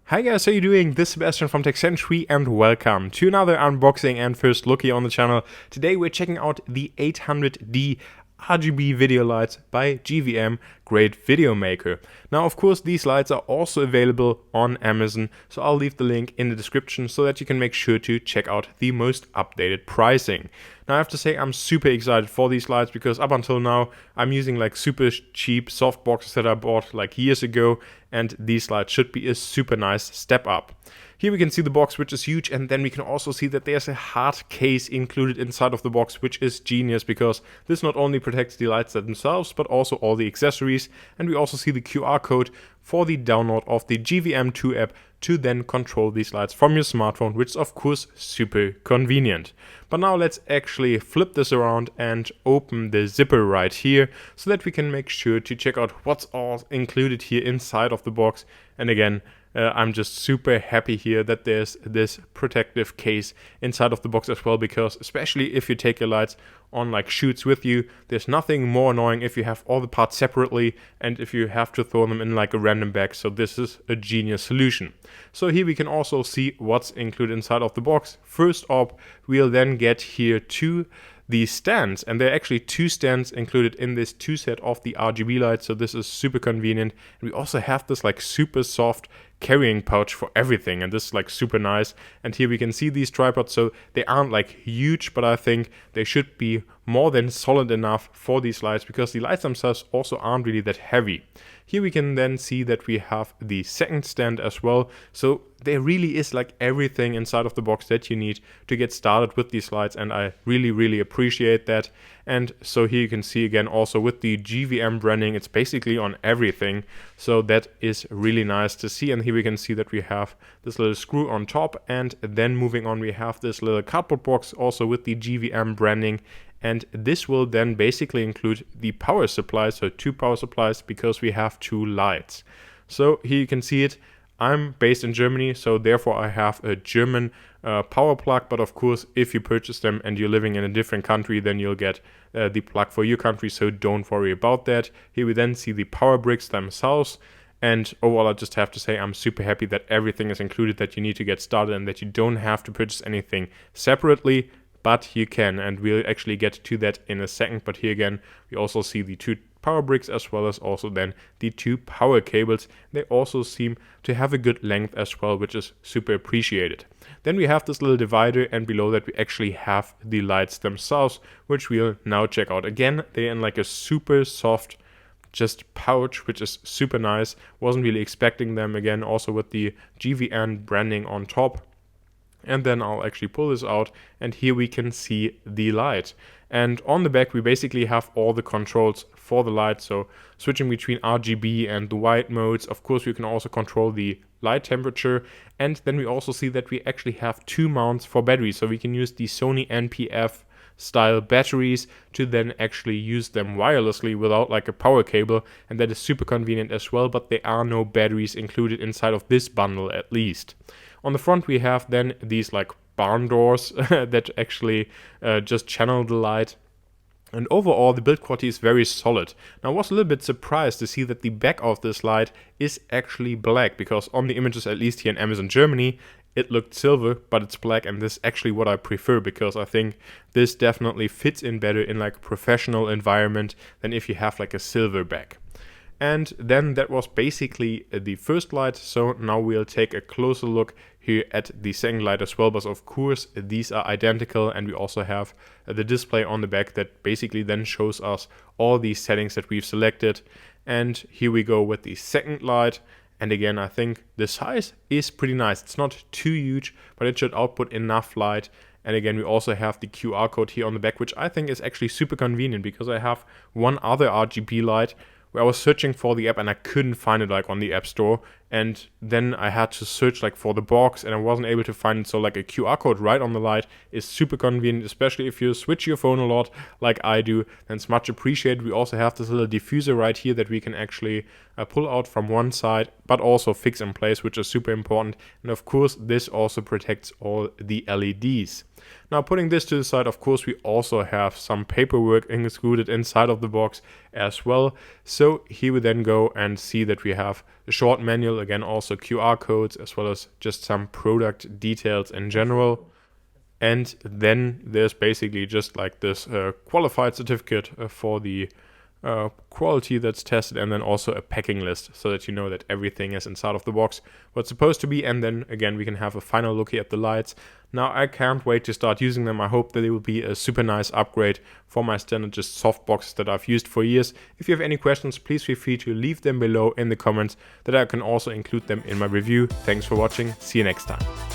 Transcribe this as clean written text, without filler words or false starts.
Hi guys, how you doing? This is Sebastian from TechCentury and welcome to another unboxing and first look here on the channel. Today we're checking out the 800D RGB video lights by GVM, great video maker. Now of course these lights are also available on Amazon, so I'll leave the link in the description so that you can make sure to check out the most updated pricing. Now I have to say I'm super excited for these lights because up until now I'm using like super cheap soft boxes that I bought like years ago, and these lights should be a super nice step up. Here we can see the box, which is huge, and then we can also see that there's a hard case included inside of the box, which is genius because this not only protects the lights themselves but also all the accessories, and we also see the QR code for the download of the GVM 2 app to then control these lights from your smartphone, which is of course super convenient. But now let's actually flip this around and open the zipper right here so that we can make sure to check out what's all included here inside of the box. And again, I'm just super happy here that there's this protective case inside of the box as well, because especially if you take your lights on like shoots with you, there's nothing more annoying if you have all the parts separately and if you have to throw them in like a random bag. So this is a genius solution. So here we can also see what's included inside of the box. First up, we'll then get here to these stands, and there are actually two stands included in this two set of the RGB lights, so this is super convenient. And we also have this like super soft carrying pouch for everything, and this is like super nice. And here we can see these tripods, so they aren't like huge, but I think they should be more than solid enough for these lights because the lights themselves also aren't really that heavy. Here we can then see that we have the second stand as well, so there really is like everything inside of the box that you need to get started with these lights, and I really appreciate that. And so here you can see again also with the GVM branding, it's basically on everything, so that is really nice to see. And here we can see that we have this little screw on top, and then moving on we have this little cardboard box also with the GVM branding. And this will then basically include the power supply, so two power supplies because we have two lights. So here you can see it. I'm based in Germany, so therefore I have a German power plug, but of course if you purchase them and you're living in a different country, then you'll get the plug for your country, so don't worry about that. Here we then see the power bricks themselves. And overall, I just have to say I'm super happy that everything is included that you need to get started and that you don't have to purchase anything separately. But you can, and we'll actually get to that in a second. But here again, we also see the two power bricks as well as also then the two power cables. They also seem to have a good length as well, which is super appreciated. Then we have this little divider, and below that we actually have the lights themselves, which we'll now check out. Again, they're in like a super soft just pouch, which is super nice. Wasn't really expecting them, again also with the GVM branding on top. And then I'll actually pull this out, and here we can see the light. And on the back we basically have all the controls for the light, so switching between RGB and the white modes. Of course we can also control the light temperature, and then we also see that we actually have two mounts for batteries, so we can use the Sony NP-F style batteries to then actually use them wirelessly without like a power cable, and that is super convenient as well. But there are no batteries included inside of this bundle, at least. On the front we have then these like barn doors that actually just channel the light. And overall the build quality is very solid. Now I was a little bit surprised to see that the back of this light is actually black, because on the images, at least here in Amazon Germany, it looked silver, but it's black, and this is actually what I prefer because I think this definitely fits in better in like a professional environment than if you have like a silver back. And then that was basically the first light, so now we'll take a closer look here at the second light as well. But of course these are identical, and we also have the display on the back that basically then shows us all these settings that we've selected. And here we go with the second light. And again, I think the size is pretty nice. It's not too huge, but it should output enough light. And again, we also have the QR code here on the back, which I think is actually super convenient because I have one other RGB light where I was searching for the app and I couldn't find it like on the App Store, and then I had to search like for the box and I wasn't able to find it. So like a QR code right on the light is super convenient, especially if you switch your phone a lot like I do, then it's much appreciated. We also have this little diffuser right here that we can actually pull out from one side but also fix in place, which is super important. And of course this also protects all the LEDs. Now putting this to the side, of course we also have some paperwork included inside of the box as well. So here we then go and see that we have a short manual, again also QR codes, as well as just some product details in general. And then there's basically just like this qualified certificate for the quality that's tested, and then also a packing list so that you know that everything is inside of the box what's supposed to be. And then again we can have a final look at the lights. Now I can't wait to start using them. I hope that they will be a super nice upgrade for my standard just soft boxes that I've used for years. If you have any questions, please feel free to leave them below in the comments, that I can also include them in my review. Thanks for watching, see you next time.